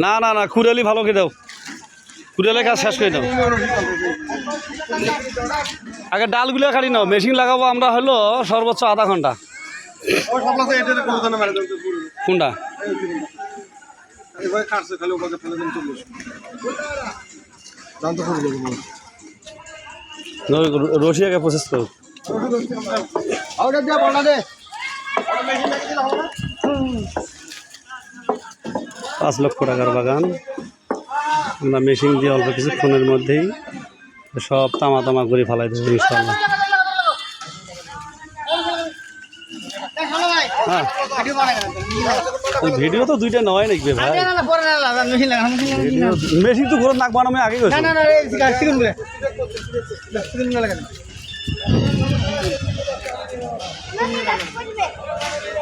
না না না কুড়ালি ভালো করে দাও, কুড়ালে কাজ শেষ করে দাও। আগে ডালগুলো কাটি নাও, মেশিন লাগাবো আমরা হলো সর্বোচ্চ আধা ঘন্টা। কোনটা রশিয়াকে প্রসেস করো। 5 লক্ষ টাকার বাগান, আমরা মেশিন দিয়ে অল্প কিছুক্ষণের মধ্যেই সব তামা তামা করে ফেলাই দেবো ইনশাল্লাহ। হ্যাঁ ভিডিও তো দুইটা নয় নাকি ভাই, মেশিন তো ঘুরে নাক বানামে আগে গেছে।